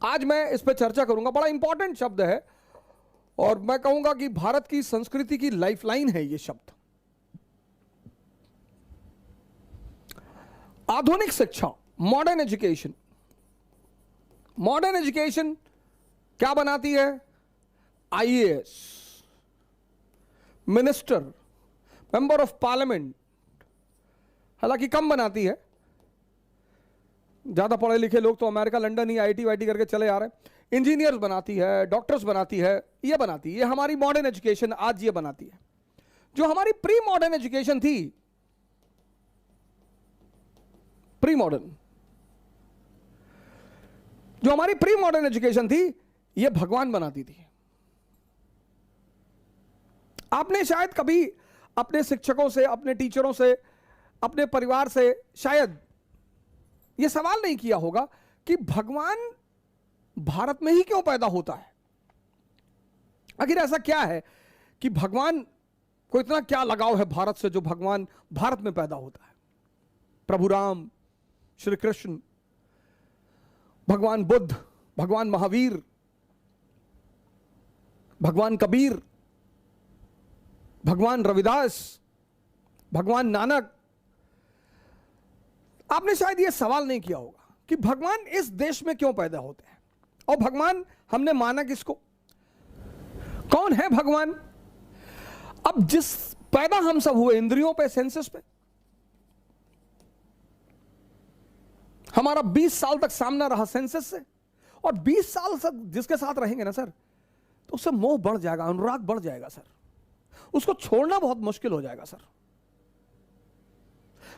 आज मैं इस पर चर्चा करूंगा। बड़ा इंपॉर्टेंट शब्द है और मैं कहूंगा कि भारत की संस्कृति की लाइफलाइन है ये शब्द। आधुनिक शिक्षा, मॉडर्न एजुकेशन। मॉडर्न एजुकेशन क्या बनाती है? IAS, minister, member of parliament. हालांकि कम बनाती है, ज्यादा पढ़े लिखे लोग तो अमेरिका, लंदन ही आईटी वाईटी करके चले आ रहे हैं। इंजीनियर्स बनाती है, डॉक्टर्स बनाती है, ये बनाती है। ये हमारी मॉडर्न एजुकेशन आज ये बनाती है। जो हमारी प्री मॉडर्न एजुकेशन थी, प्री मॉडर्न जो हमारी प्री मॉडर्न एजुकेशन थी, ये भगवान बनाती थी। आपने शायद कभी अपने शिक्षकों से, अपने टीचरों से, अपने परिवार से शायद यह सवाल नहीं किया होगा कि भगवान भारत में ही क्यों पैदा होता है। आखिर ऐसा क्या है कि भगवान को इतना क्या लगाव है भारत से जो भगवान भारत में पैदा होता है। प्रभु राम, श्री कृष्ण, भगवान बुद्ध, भगवान महावीर, भगवान कबीर, भगवान रविदास, भगवान नानक। आपने शायद यह सवाल नहीं किया होगा कि भगवान इस देश में क्यों पैदा होते हैं। और भगवान हमने माना किसको? कौन है भगवान? अब जिस पैदा हम सब हुए इंद्रियों पे, सेंसेस पे। हमारा 20 साल तक सामना रहा सेंसेस से, और 20 साल तक जिसके साथ रहेंगे ना सर, तो उससे मोह बढ़ जाएगा, अनुराग बढ़ जाएगा सर। उसको छोड़ना बहुत मुश्किल हो जाएगा सर।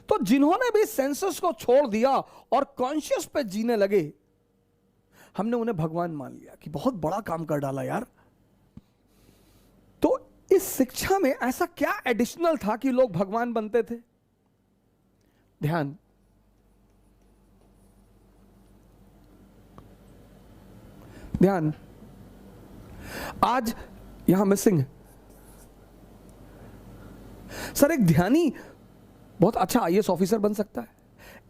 तो जिन्होंने भी सेंसेस को छोड़ दिया और कॉन्शियस पे जीने लगे, हमने उन्हें भगवान मान लिया कि बहुत बड़ा काम कर डाला यार। तो इस शिक्षा में ऐसा क्या एडिशनल था कि लोग भगवान बनते थे? ध्यान। ध्यान आज यहां मिसिंग है सर। एक ध्यानी बहुत अच्छा आईएएस ऑफिसर बन सकता है,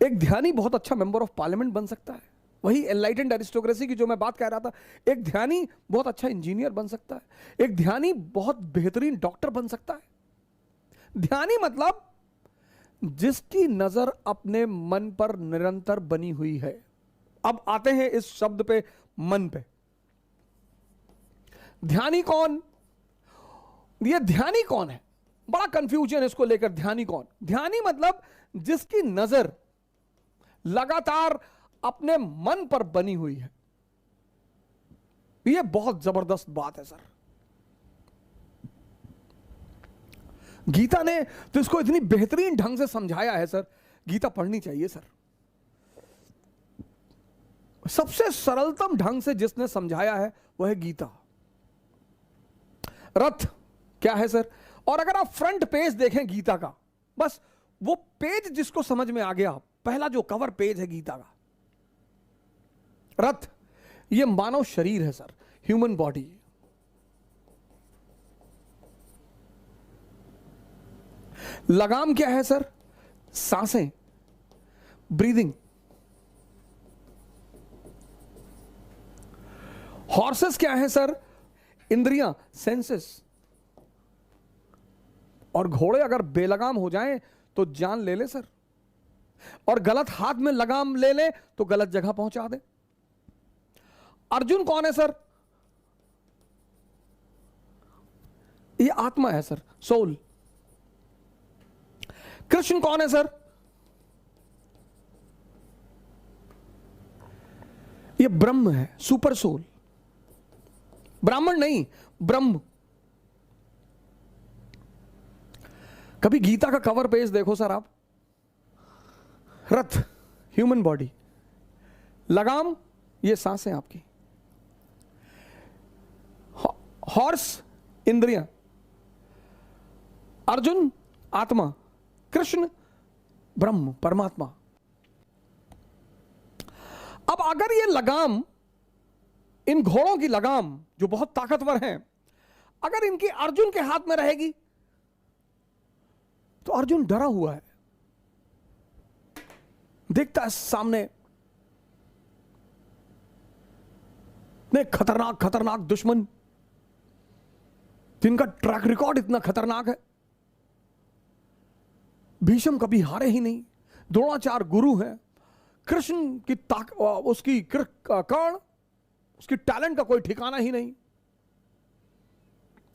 एक ध्यानी बहुत अच्छा मेंबर ऑफ पार्लियामेंट बन सकता है, वही एनलाइटेंड एरिस्टोक्रेसी की जो मैं बात कह रहा था। एक ध्यानी बहुत अच्छा इंजीनियर बन सकता है, एक ध्यानी बहुत बेहतरीन डॉक्टर बन सकता है। ध्यानी मतलब जिसकी नजर अपने मन पर निरंतर बनी हुई है। अब आते हैं इस शब्द पे, मन पे। ध्यानी कौन? ये ध्यानी कौन है? बड़ा कंफ्यूजन इसको लेकर। ध्यानी कौन? ध्यानी मतलब जिसकी नजर लगातार अपने मन पर बनी हुई है। यह बहुत जबरदस्त बात है सर। गीता ने तो इसको इतनी बेहतरीन ढंग से समझाया है सर। गीता पढ़नी चाहिए सर। सबसे सरलतम ढंग से जिसने समझाया है वह है गीता। रथ क्या है सर? और अगर आप फ्रंट पेज देखें गीता का, बस वो पेज जिसको समझ में आ गया, पहला जो कवर पेज है गीता का, रथ, ये मानव शरीर है सर, ह्यूमन बॉडी। लगाम क्या है सर? सांसें, ब्रीदिंग। हॉर्सेस क्या है सर? इंद्रियां, सेंसेस। और घोड़े अगर बेलगाम हो जाएं तो जान ले ले सर, और गलत हाथ में लगाम ले ले तो गलत जगह पहुंचा दे। अर्जुन कौन है सर? ये आत्मा है सर, सोल। कृष्ण कौन है सर? ये ब्रह्म है, सुपर सोल। ब्राह्मण नहीं, ब्रह्म। कभी गीता का कवर पेज देखो सर आप। रथ, ह्यूमन बॉडी। लगाम, ये सांसें आपकी। हॉर्स, इंद्रियां। अर्जुन, आत्मा। कृष्ण, ब्रह्म, परमात्मा। अब अगर ये लगाम, इन घोड़ों की लगाम जो बहुत ताकतवर हैं, अगर इनकी अर्जुन के हाथ में रहेगी तो अर्जुन डरा हुआ है, देखता है सामने इतने खतरनाक खतरनाक दुश्मन जिनका ट्रैक रिकॉर्ड इतना खतरनाक है। भीष्म कभी हारे ही नहीं, द्रोणाचार्य गुरु हैं, कृष्ण की उसकी कर्ण, उसकी टैलेंट का कोई ठिकाना ही नहीं,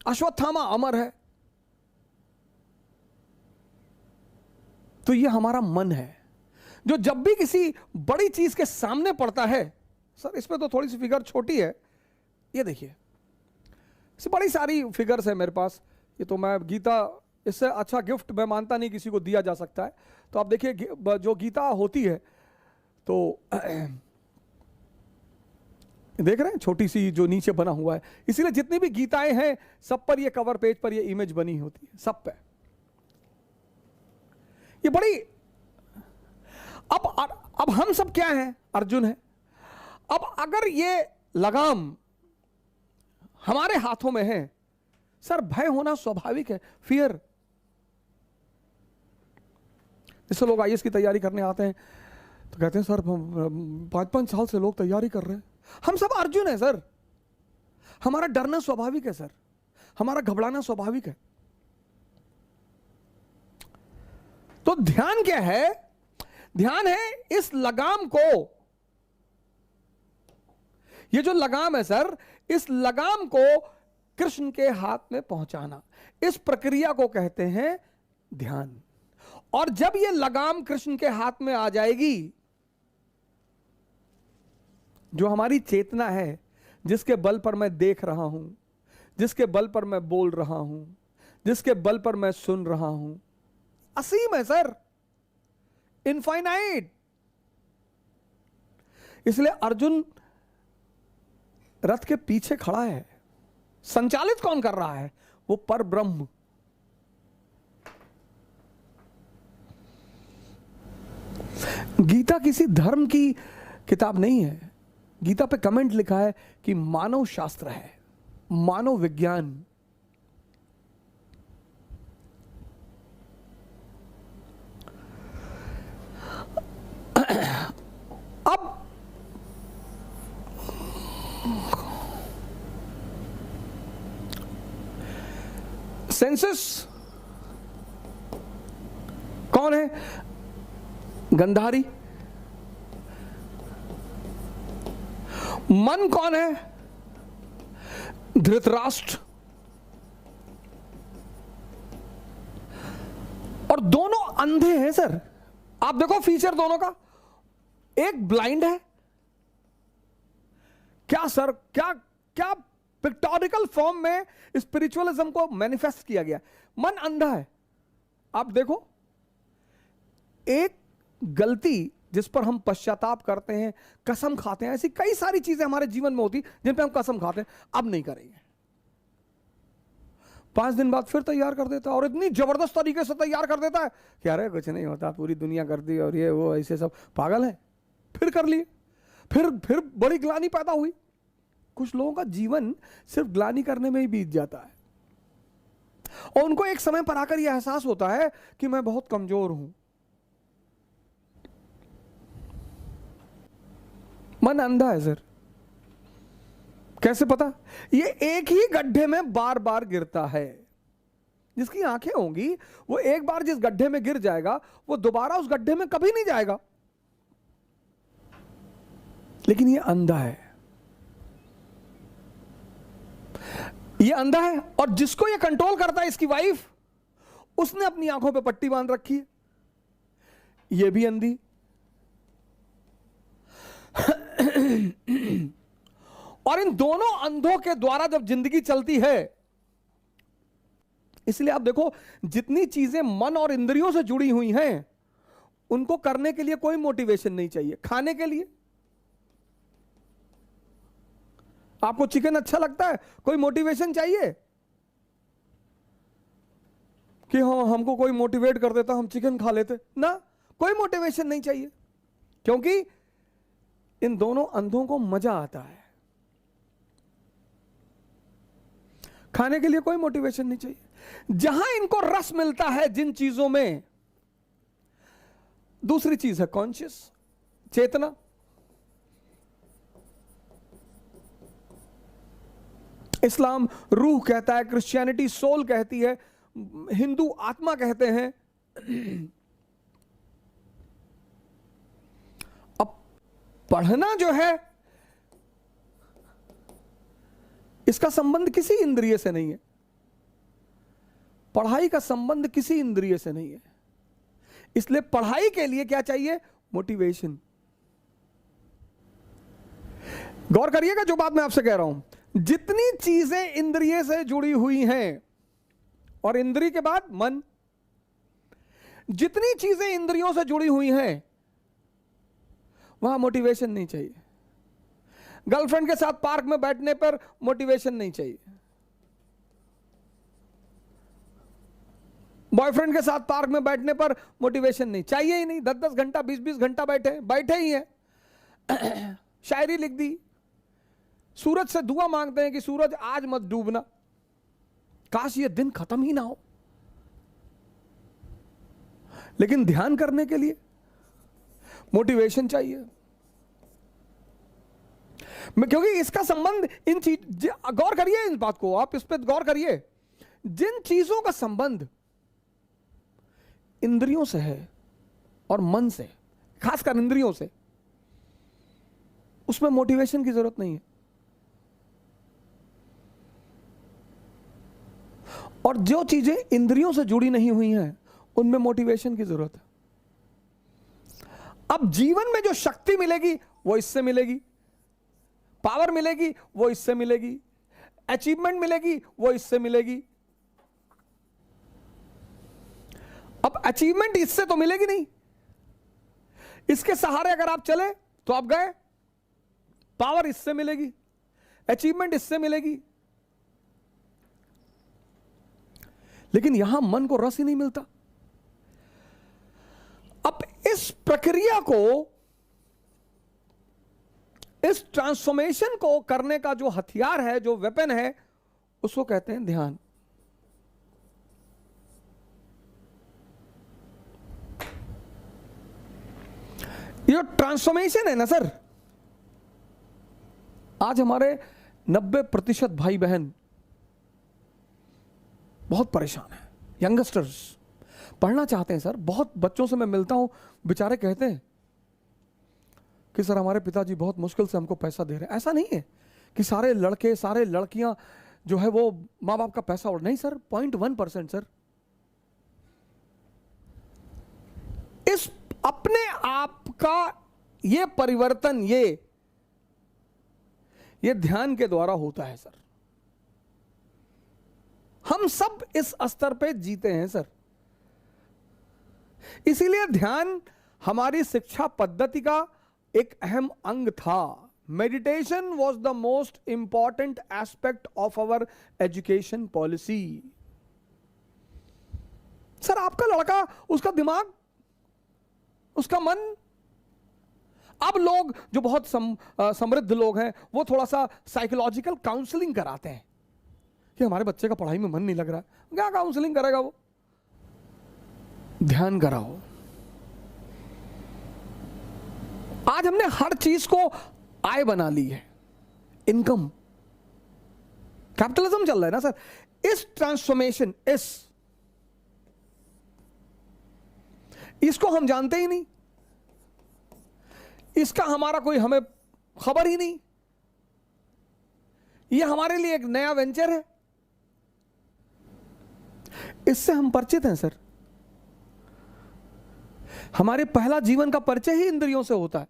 अश्वत्थामा अमर है। तो ये हमारा मन है जो जब भी किसी बड़ी चीज के सामने पड़ता है, सर इसमें तो थोड़ी सी फिगर छोटी है, ये देखिए बड़ी सारी फिगर्स है मेरे पास, ये तो मैं गीता, इससे अच्छा गिफ्ट मैं मानता नहीं किसी को दिया जा सकता है। तो आप देखिए जो गीता होती है तो देख रहे हैं छोटी सी जो नीचे बना हुआ है, इसीलिए जितनी भी गीताएं हैं सब पर ये कवर पेज पर ये इमेज बनी होती है, सब पे ये बड़ी। अब हम सब क्या हैं? अर्जुन है। अब अगर ये लगाम हमारे हाथों में है, सर भय होना स्वाभाविक है, फियर। इससे लोग आईएएस की तैयारी करने आते हैं तो कहते हैं सर 5-5 साल से लोग तैयारी कर रहे हैं। हम सब अर्जुन है सर, हमारा डरना स्वाभाविक है सर, हमारा घबराना स्वाभाविक है। तो ध्यान क्या है? ध्यान है इस लगाम को, ये जो लगाम है सर, इस लगाम को कृष्ण के हाथ में पहुंचाना, इस प्रक्रिया को कहते हैं ध्यान। और जब ये लगाम कृष्ण के हाथ में आ जाएगी, जो हमारी चेतना है, जिसके बल पर मैं देख रहा हूं, जिसके बल पर मैं बोल रहा हूं, जिसके बल पर मैं सुन रहा हूं, असीम है सर, इनफाइनाइट। इसलिए अर्जुन रथ के पीछे खड़ा है। संचालित कौन कर रहा है? वो पर ब्रह्म। गीता किसी धर्म की किताब नहीं है। गीता पे कमेंट लिखा है कि मानव शास्त्र है, मानव विज्ञान। अब सेंसस कौन है? गंधारी। मन कौन है? धृतराष्ट्र। और दोनों अंधे हैं सर। आप देखो फीचर दोनों का, एक ब्लाइंड है। क्या सर, क्या क्या पिक्टोरिकल फॉर्म में स्पिरिचुअलिज्म को मैनिफेस्ट किया गया। मन अंधा है। आप देखो, एक गलती जिस पर हम पश्चाताप करते हैं, कसम खाते हैं, ऐसी कई सारी चीजें हमारे जीवन में होती जिन पे हम कसम खाते हैं अब नहीं करेंगे, 5 दिन बाद फिर तैयार कर देता है, और इतनी जबरदस्त तरीके से तैयार कर देता है कि अरे कुछ नहीं होता, पूरी दुनिया कर दी और ये वो, ऐसे सब पागल है। फिर कर लिए, फिर बड़ी ग्लानि पैदा हुई। कुछ लोगों का जीवन सिर्फ ग्लानि करने में ही बीत जाता है, और उनको एक समय पर आकर यह एहसास होता है कि मैं बहुत कमजोर हूं। मन अंधा है सर। कैसे पता? ये एक ही गड्ढे में बार बार गिरता है। जिसकी आंखें होंगी वो एक बार जिस गड्ढे में गिर जाएगा वो दोबारा उस गड्ढे में कभी नहीं जाएगा। लेकिन ये अंधा है, ये अंधा है। और जिसको ये कंट्रोल करता है, इसकी वाइफ, उसने अपनी आंखों पे पट्टी बांध रखी है, ये भी अंधी। और इन दोनों अंधों के द्वारा जब जिंदगी चलती है, इसलिए आप देखो जितनी चीजें मन और इंद्रियों से जुड़ी हुई हैं, उनको करने के लिए कोई मोटिवेशन नहीं चाहिए। खाने के लिए आपको चिकन अच्छा लगता है, कोई मोटिवेशन चाहिए कि हाँ हमको कोई मोटिवेट कर देता हम चिकन खा लेते ना? कोई मोटिवेशन नहीं चाहिए, क्योंकि इन दोनों अंधों को मजा आता है। खाने के लिए कोई मोटिवेशन नहीं चाहिए। जहां इनको रस मिलता है जिन चीजों में, दूसरी चीज है कॉन्शियस, चेतना। इस्लाम रूह कहता है, क्रिश्चियनिटी सोल कहती है, हिंदू आत्मा कहते हैं। अब पढ़ना जो है, इसका संबंध किसी इंद्रिय से नहीं है। पढ़ाई का संबंध किसी इंद्रिय से नहीं है। इसलिए पढ़ाई के लिए क्या चाहिए? मोटिवेशन। गौर करिएगा जो बात मैं आपसे कह रहा हूं। जितनी चीजें इंद्रिय से जुड़ी हुई हैं, और इंद्रिय के बाद मन, जितनी चीजें इंद्रियों से जुड़ी हुई हैं वहां मोटिवेशन नहीं चाहिए। गर्लफ्रेंड के साथ पार्क में बैठने पर मोटिवेशन नहीं चाहिए। बॉयफ्रेंड के साथ पार्क में बैठने पर मोटिवेशन नहीं चाहिए ही नहीं। 10-10 घंटा 20-20 घंटा बैठे ही हैं। शायरी लिख दी, सूरज से दुआ मांगते हैं कि सूरज आज मत डूबना, काश ये दिन खत्म ही ना हो। लेकिन ध्यान करने के लिए मोटिवेशन चाहिए। क्योंकि इसका संबंध इन चीज, गौर करिए इस बात को, आप इस पर गौर करिए। जिन चीजों का संबंध इंद्रियों से है और मन से, खासकर इंद्रियों से, उसमें मोटिवेशन की जरूरत नहीं है। और जो चीजें इंद्रियों से जुड़ी नहीं हुई हैं उनमें मोटिवेशन की जरूरत है। अब जीवन में जो शक्ति मिलेगी वो इससे मिलेगी, पावर मिलेगी वो इससे मिलेगी, अचीवमेंट मिलेगी वो इससे मिलेगी। अब अचीवमेंट इससे तो मिलेगी नहीं, इसके सहारे अगर आप चले तो आप गए। पावर इससे मिलेगी, अचीवमेंट इससे मिलेगी, लेकिन यहां मन को रस ही नहीं मिलता। अब इस प्रक्रिया को, इस ट्रांसफॉर्मेशन को करने का जो हथियार है, जो वेपन है, उसको कहते हैं ध्यान। ये ट्रांसफॉर्मेशन है ना सर, आज हमारे 90% भाई बहन बहुत परेशान हैं। यंगस्टर्स पढ़ना चाहते हैं सर। बहुत बच्चों से मैं मिलता हूं, बेचारे कहते हैं कि सर हमारे पिताजी बहुत मुश्किल से हमको पैसा दे रहे हैं। ऐसा नहीं है कि सारे लड़के सारे लड़कियां जो है वो माँ बाप का पैसा उड़, नहीं सर, 0.1% सर। इस अपने आप का ये परिवर्तन ये ध्यान के द्वारा होता है सर। हम सब इस स्तर पे जीते हैं सर। इसीलिए ध्यान हमारी शिक्षा पद्धति का एक अहम अंग था। Meditation was the most important aspect of our education policy. Sir आपका लड़का, उसका दिमाग, उसका मन, अब लोग जो बहुत समृद्ध लोग हैं वो थोड़ा सा साइकोलॉजिकल काउंसलिंग कराते हैं कि हमारे बच्चे का पढ़ाई में मन नहीं लग रहा है। क्या काउंसलिंग करेगा वो? ध्यान कराओ। आज हमने हर चीज को आय बना ली है, इनकम, कैपिटलिज्म चल रहा है ना सर। इस ट्रांसफॉर्मेशन, इसको हम जानते ही नहीं, इसका हमारा कोई हमें खबर ही नहीं। यह हमारे लिए एक नया वेंचर है, इससे हम परिचित हैं सर। हमारे पहला जीवन का परिचय ही इंद्रियों से होता है।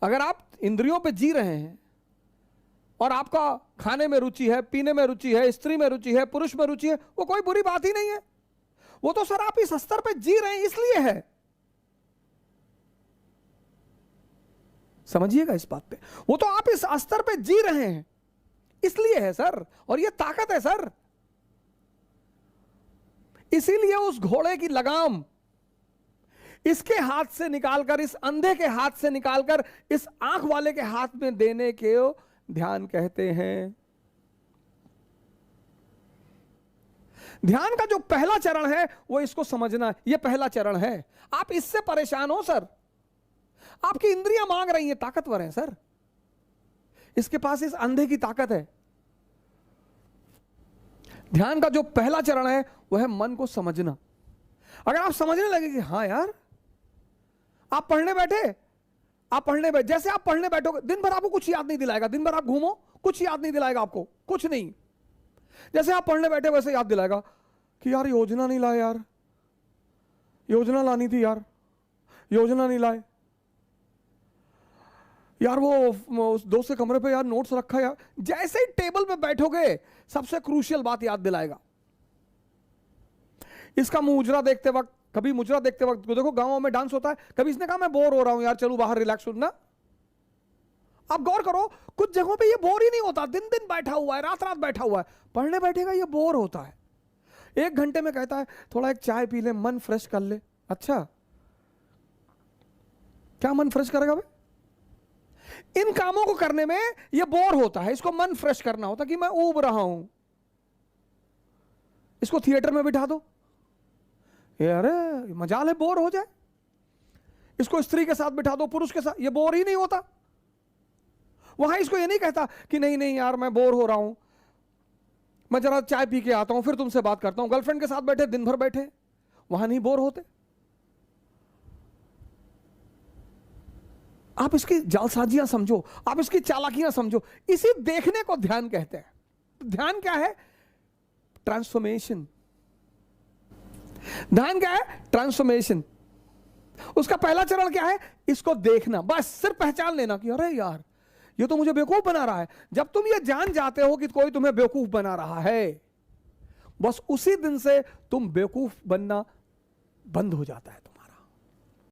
अगर आप इंद्रियों पे जी रहे हैं और आपका खाने में रुचि है, पीने में रुचि है, स्त्री में रुचि है, पुरुष में रुचि है, वो कोई बुरी बात ही नहीं है। वो तो सर आप इस स्तर पे जी रहे हैं इसलिए है। समझिएगा इस बात पे, वो तो आप इस स्तर पे जी रहे हैं इसलिए है सर, और ये ताकत है सर। इसीलिए उस घोड़े की लगाम इसके हाथ से निकालकर, इस अंधे के हाथ से निकालकर इस आंख वाले के हाथ में देने के ध्यान कहते हैं। ध्यान का जो पहला चरण है वो इसको समझना, ये पहला चरण है। आप इससे परेशान हो सर, आपकी इंद्रियां मांग रही हैं, ताकतवर हैं सर, इसके पास इस अंधे की ताकत है, ध्यान का जो पहला चरण है वह है मन को समझना। अगर आप समझने लगे कि हाँ यार, आप पढ़ने बैठे, जैसे आप पढ़ने बैठोगे, दिन भर आपको कुछ याद नहीं दिलाएगा, दिन भर आप घूमो कुछ याद नहीं दिलाएगा आपको, कुछ नहीं। जैसे आप पढ़ने बैठे वैसे याद दिलाएगा कि यार योजना नहीं लाए, यार योजना लानी थी, यार योजना नहीं लाए, यार वो उस दोस्त के कमरे पे यार नोट्स रखा यार। जैसे ही टेबल पे बैठोगे सबसे क्रूशियल बात याद दिलाएगा। इसका मुजरा देखते वक्त, कभी मुजरा देखते वक्त देखो गांवों में डांस होता है, कभी इसने कहा मैं बोर हो रहा हूं यार, चलो बाहर रिलैक्स होना। आप गौर करो, कुछ जगहों पे ये बोर ही नहीं होता, दिन दिन बैठा हुआ है, रात रात बैठा हुआ है, पढ़ने बैठेगा ये बोर होता है। 1 घंटे में कहता है थोड़ा एक चाय पी ले, मन फ्रेश कर ले। अच्छा, क्या मन फ्रेश करेगा भाई? इन कामों को करने में ये बोर होता है, इसको मन फ्रेश करना होता कि मैं ऊब रहा हूं। इसको थिएटर में बिठा दो, ये अरे मजाल है बोर हो जाए। इसको स्त्री के साथ बिठा दो, पुरुष के साथ, ये बोर ही नहीं होता। वहां इसको ये नहीं कहता कि नहीं नहीं यार मैं बोर हो रहा हूं, मैं जरा चाय पी के आता हूं फिर तुमसे बात करता हूं। गर्लफ्रेंड के साथ बैठे दिन भर बैठे, वहां नहीं बोर होते। आप इसकी जालसाजियां समझो, आप इसकी चालाकियां समझो, इसी देखने को ध्यान कहते हैं। ध्यान क्या है? ट्रांसफॉर्मेशन। ध्यान क्या है? ट्रांसफॉर्मेशन। उसका पहला चरण क्या है? इसको देखना, बस सिर्फ पहचान लेना कि अरे यार ये तो मुझे बेवकूफ बना रहा है। जब तुम ये जान जाते हो कि कोई तुम्हें बेवकूफ बना रहा है, बस उसी दिन से तुम बेवकूफ बनना बंद हो जाता है।